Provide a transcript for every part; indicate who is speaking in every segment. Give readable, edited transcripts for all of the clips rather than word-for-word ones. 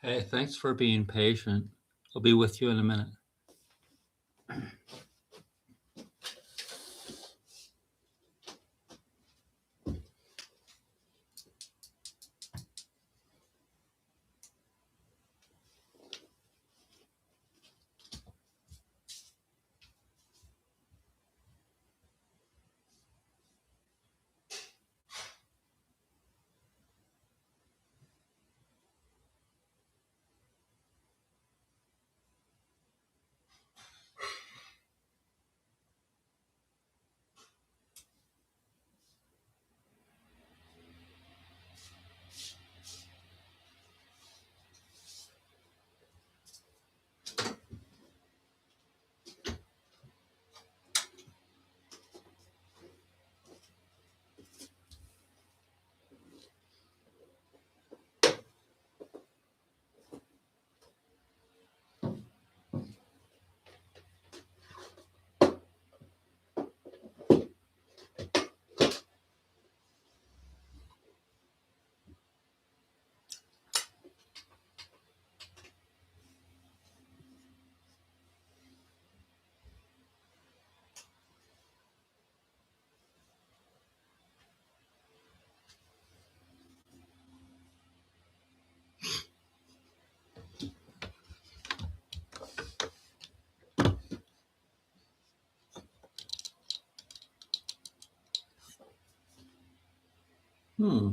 Speaker 1: Hey, thanks for being patient. I'll be with you in a minute. Hmm.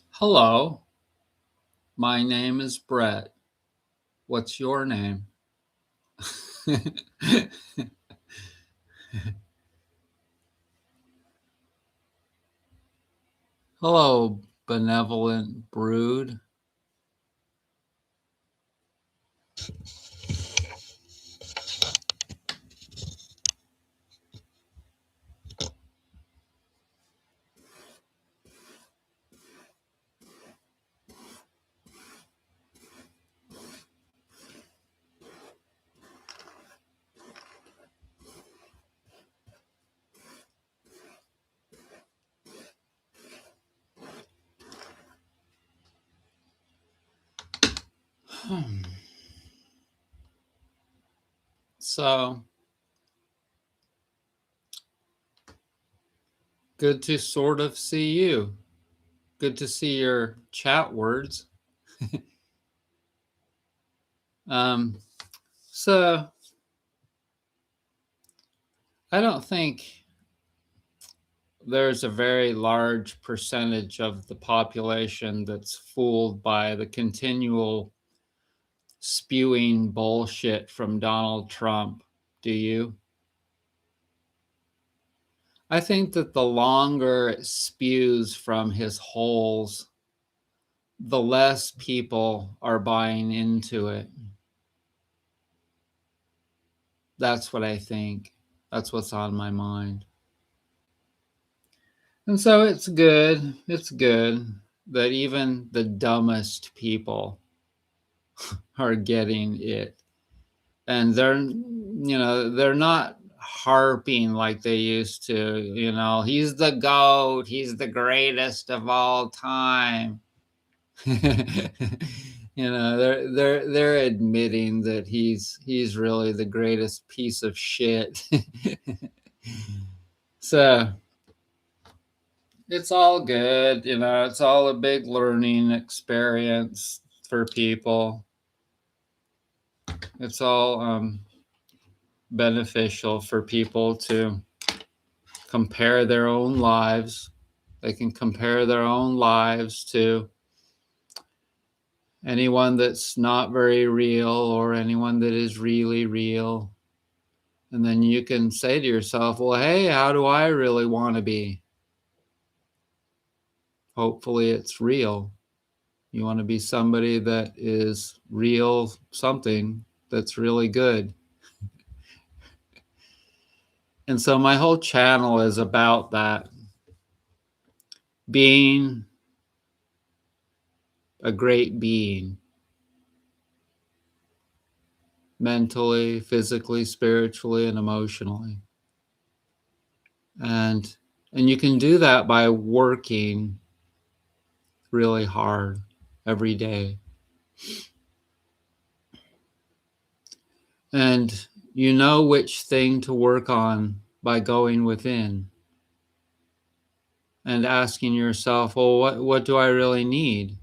Speaker 1: Hello, my name is Brett. What's your name? Hello, benevolent brood. So, good to sort of see you. Good to see your chat words. um, so, I don't think there's a very large percentage of the population that's fooled by the continual spewing bullshit from Donald Trump. Do you? I think that the longer it spews from his holes, the less people are buying into it. That's what I think. That's what's on my mind. And so it's good that even the dumbest people are getting it. And they're not harping like they used to, he's the goat, he's the greatest of all time. They're admitting that he's really the greatest piece of shit. So it's all good, it's all a big learning experience for people. It's all beneficial for people to compare their own lives. They can compare their own lives to anyone that's not very real or anyone that is really real. And then you can say to yourself, well, hey, how do I really want to be? Hopefully it's real. You want to be somebody that is real, something that's really good. And so my whole channel is about that. Being a great being. mentally, physically, spiritually, and emotionally. And you can do that by working really hard every day. And you know which thing to work on by going within and asking yourself, well, what do I really need?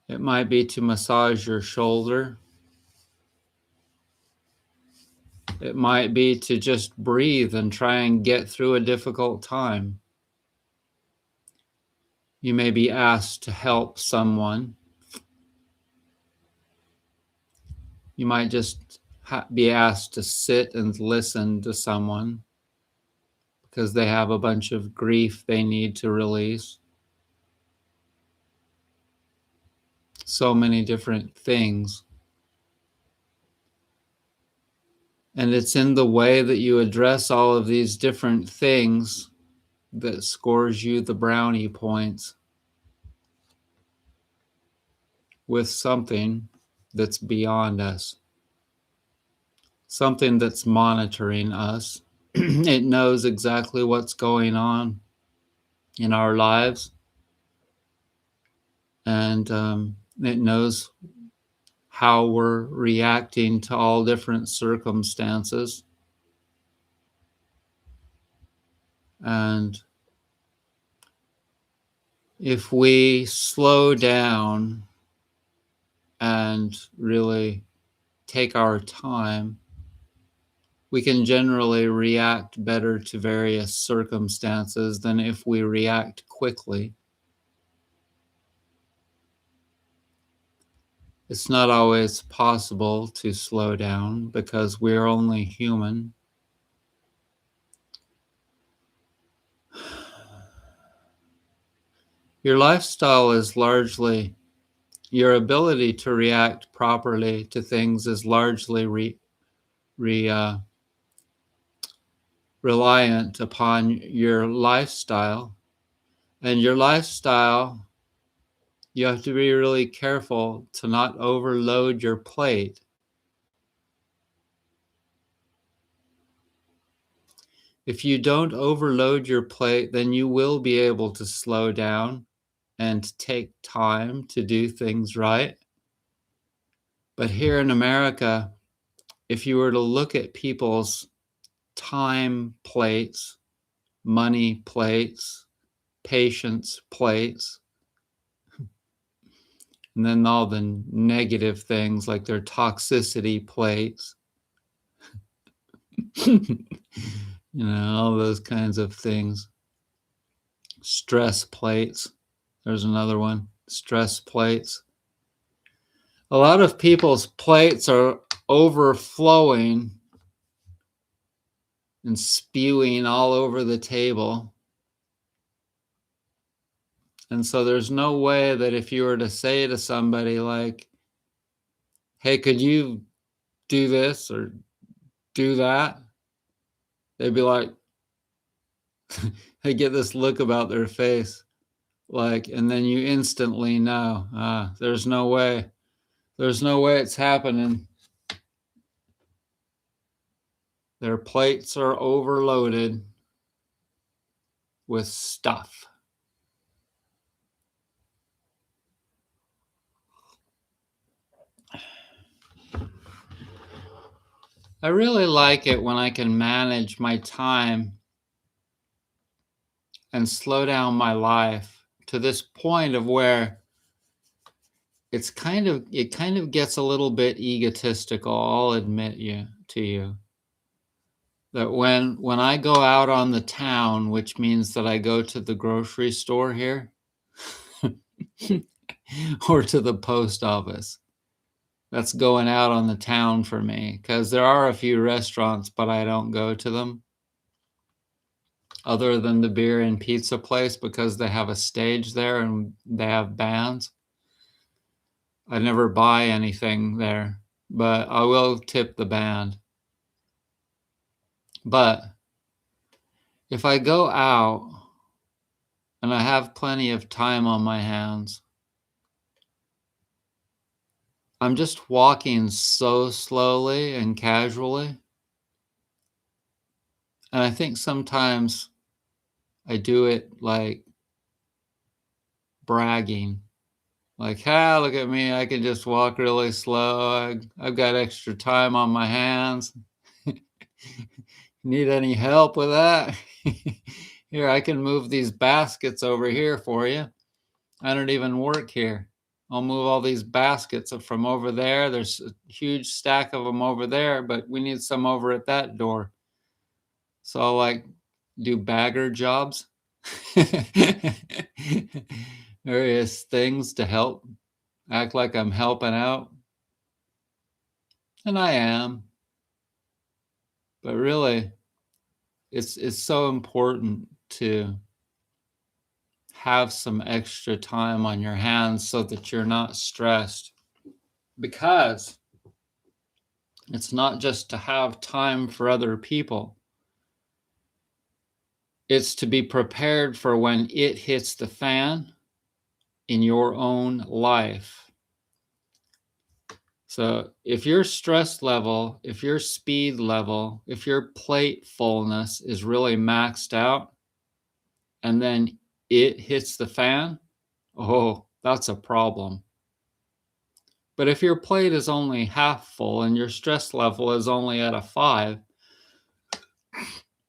Speaker 1: It might be to massage your shoulder. It might be to just breathe and try and get through a difficult time. You may be asked to help someone. You might just be asked to sit and listen to someone because they have a bunch of grief they need to release. So many different things. And it's in the way that you address all of these different things that scores you the brownie points with something that's beyond us, something that's monitoring us. It knows exactly what's going on in our lives, and it knows how we're reacting to all different circumstances. And if we slow down and really take our time, we can generally react better to various circumstances than if we react quickly. It's not always possible to slow down because we're only human. Your lifestyle is largely, your ability to react properly to things is largely reliant upon your lifestyle. And your lifestyle, you have to be really careful to not overload your plate. If you don't overload your plate, then you will be able to slow down and take time to do things right. But here in America, if you were to look at people's time plates, money plates, patience plates, and then all the negative things like their toxicity plates, all those kinds of things. Stress plates. There's another one. Stress plates. A lot of people's plates are overflowing and spewing all over the table. And so there's no way that if you were to say to somebody like, hey, could you do this or do that? They'd be like, they get this look about their face. Like, and then you instantly know, there's no way. There's no way it's happening. Their plates are overloaded with stuff. I really like it when I can manage my time and slow down my life to this point of where it kind of gets a little bit egotistical. I'll admit to you that when I go out on the town, which means that I go to the grocery store here or to the post office, that's going out on the town for me, because there are a few restaurants, but I don't go to them other than the beer and pizza place because they have a stage there and they have bands. I never buy anything there, but I will tip the band. But if I go out and I have plenty of time on my hands, I'm just walking so slowly and casually. And I think sometimes I do it like bragging, like, "Ah, look at me. I can just walk really slow. I've got extra time on my hands. Need any help with that? Here, I can move these baskets over here for you. I don't even work here. I'll move all these baskets from over there. There's a huge stack of them over there, but we need some over at that door." So I'll like do bagger jobs, various things to help, act like I'm helping out. And I am, but really it's so important to have some extra time on your hands so that you're not stressed, because it's not just to have time for other people. It's to be prepared for when it hits the fan in your own life. So if your stress level, if your speed level, if your plate fullness is really maxed out and then it hits the fan, oh, that's a problem. But if your plate is only half full and your stress level is only at a 5,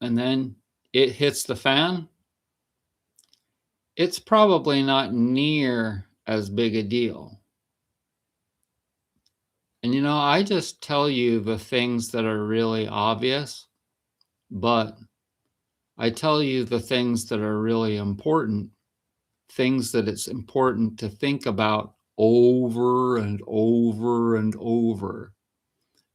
Speaker 1: and then it hits the fan, it's probably not near as big a deal. And I just tell you the things that are really obvious, but I tell you the things that are really important, things that it's important to think about over and over and over,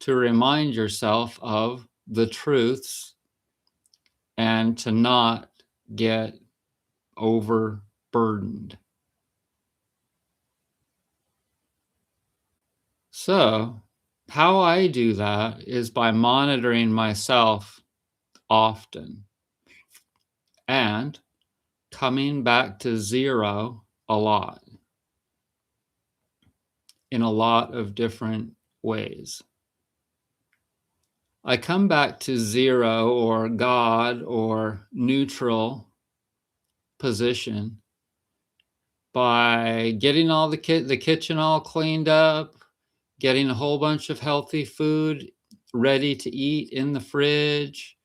Speaker 1: to remind yourself of the truths and to not get overburdened. So, how I do that is by monitoring myself often and coming back to zero a lot in a lot of different ways. I come back to zero or God or neutral position by getting all the kitchen all cleaned up, getting a whole bunch of healthy food ready to eat in the fridge,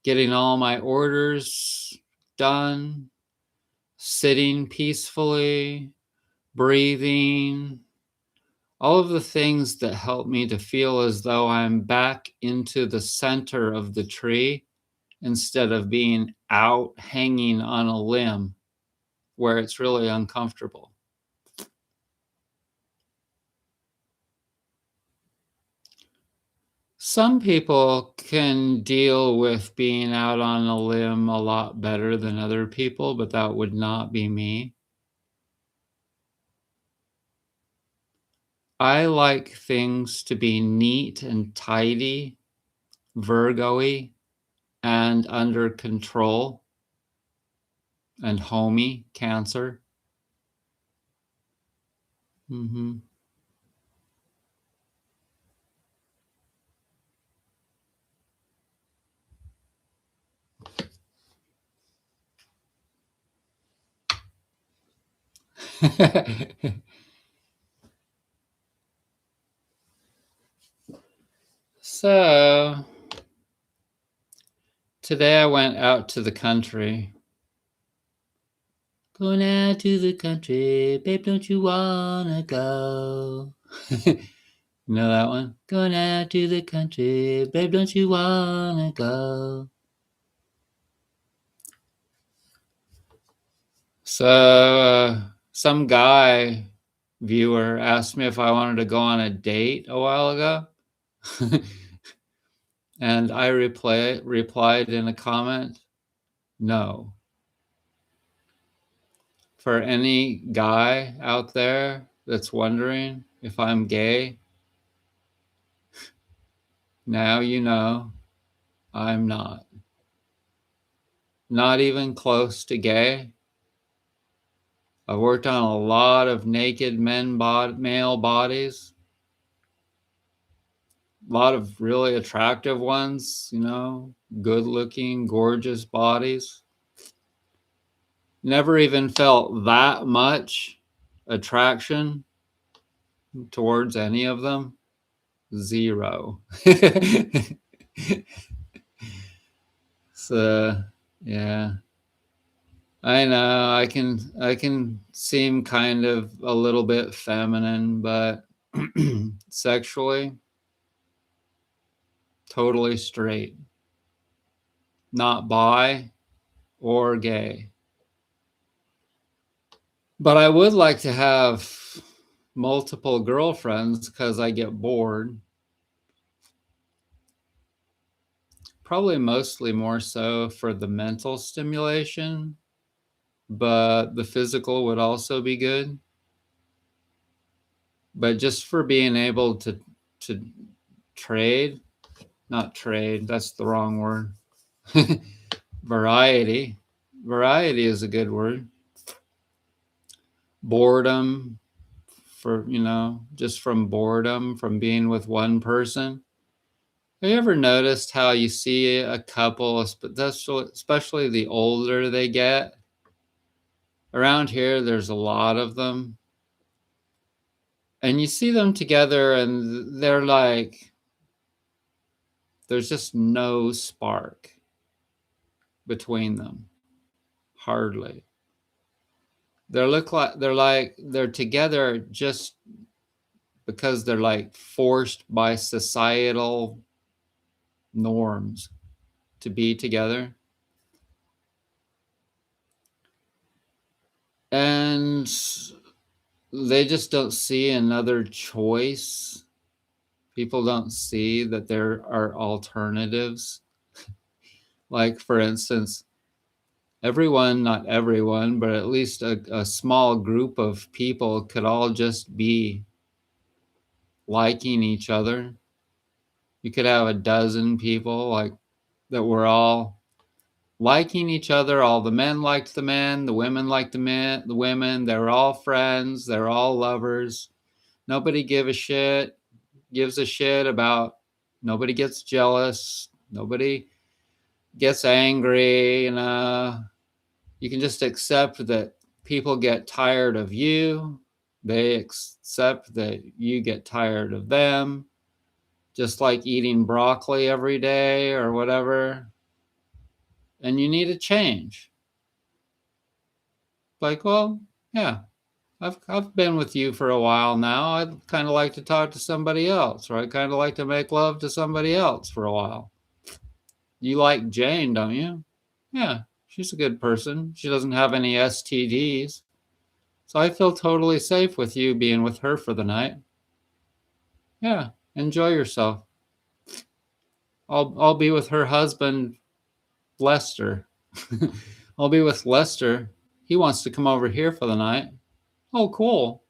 Speaker 1: getting all my orders done, sitting peacefully, breathing, all of the things that help me to feel as though I'm back into the center of the tree instead of being out hanging on a limb where it's really uncomfortable. Some people can deal with being out on a limb a lot better than other people, but that would not be me. I like things to be neat and tidy, Virgo-y, and under control, and homey, Cancer. Mhm. So, today I went out to the country. Going out to the country, babe, don't you wanna go? You know that one? Going out to the country, babe, don't you wanna go? So, some guy viewer asked me if I wanted to go on a date a while ago. And I replied in a comment, no. For any guy out there that's wondering if I'm gay, now you know I'm not. Not even close to gay. I've worked on a lot of naked male bodies. a lot of really attractive ones, good looking, gorgeous bodies. Never even felt that much attraction towards any of them. Zero. So, yeah. I know I can seem kind of a little bit feminine, but sexually totally straight. Not bi or gay. But I would like to have multiple girlfriends because I get bored. Probably mostly more so for the mental stimulation, but the physical would also be good. But just for being able to trade, not trade, that's the wrong word. Variety. Variety is a good word. Boredom, for, just from boredom, from being with one person. Have you ever noticed how you see a couple, especially the older they get? Around here, there's a lot of them. And you see them together, and they're like, there's just no spark between them. Hardly. They're together just because they're like forced by societal norms to be together. And they just don't see another choice. People don't see that there are alternatives. Like, for instance, everyone, not everyone, but at least a small group of people could all just be liking each other. You could have a dozen people like that were all liking each other. All the men liked the men, the women liked the women. They're all friends. They're all lovers. Nobody gives a shit about, nobody gets jealous. Nobody gets angry. You can just accept that people get tired of you. They accept that you get tired of them. Just like eating broccoli every day or whatever. And you need a change. Like, well, yeah, I've been with you for a while now. I'd kind of like to talk to somebody else, or I'd kind of like to make love to somebody else for a while. You like Jane, don't you? Yeah, she's a good person. She doesn't have any STDs. So I feel totally safe with you being with her for the night. Yeah, enjoy yourself. I'll be with her husband, Lester. I'll be with Lester. He wants to come over here for the night. Oh, cool.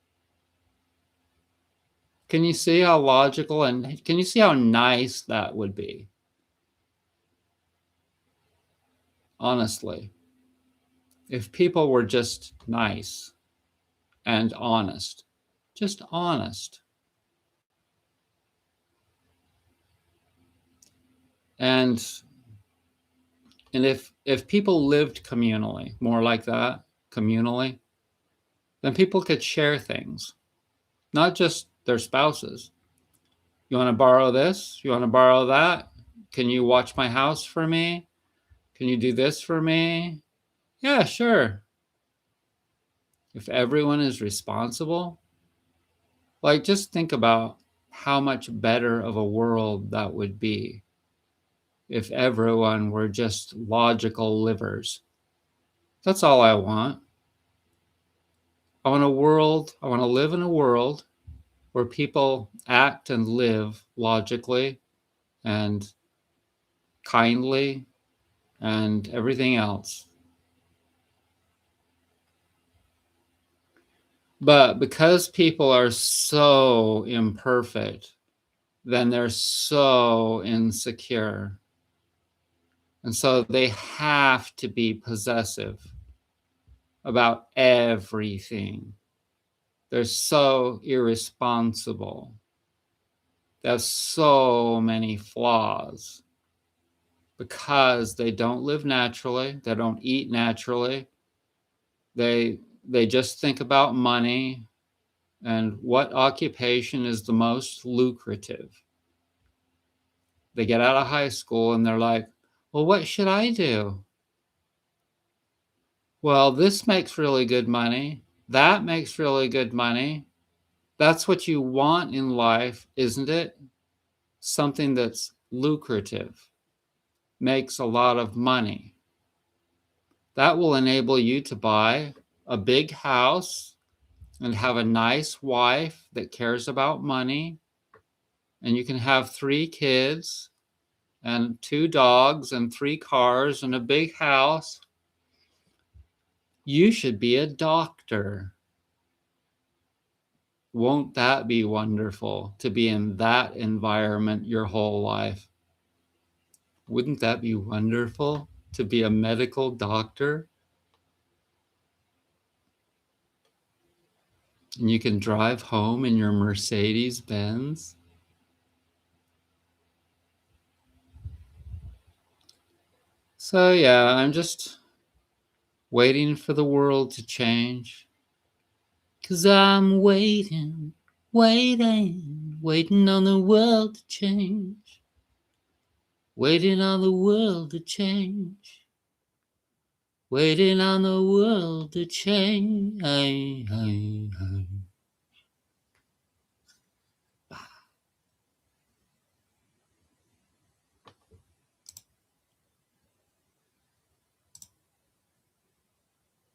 Speaker 1: Can you see how logical and can you see how nice that would be? Honestly, if people were just nice and honest, just honest. And if people lived communally, more like that, communally, then people could share things, not just their spouses. You want to borrow this? You want to borrow that? Can you watch my house for me? Can you do this for me? Yeah, sure. If everyone is responsible, like, just think about how much better of a world that would be if everyone were just logical livers. That's all I want. I want to live in a world where people act and live logically and kindly and everything else. But because people are so imperfect, then they're so insecure. And so they have to be possessive about everything. They're so irresponsible. They have so many flaws because they don't live naturally, they don't eat naturally. They just think about money and what occupation is the most lucrative. They get out of high school and they're like, well, what should I do? Well, this makes really good money. That makes really good money. That's what you want in life, isn't it? Something that's lucrative, makes a lot of money. That will enable you to buy a big house and have a nice wife that cares about money. And you can have 3 kids and 2 dogs and 3 cars and a big house. You should be a doctor. Won't that be wonderful to be in that environment your whole life? Wouldn't that be wonderful to be a medical doctor? And you can drive home in your Mercedes Benz. So, yeah, I'm just waiting for the world to change. 'Cause I'm waiting, waiting on the world to change. Waiting on the world to change. Waiting on the world to change.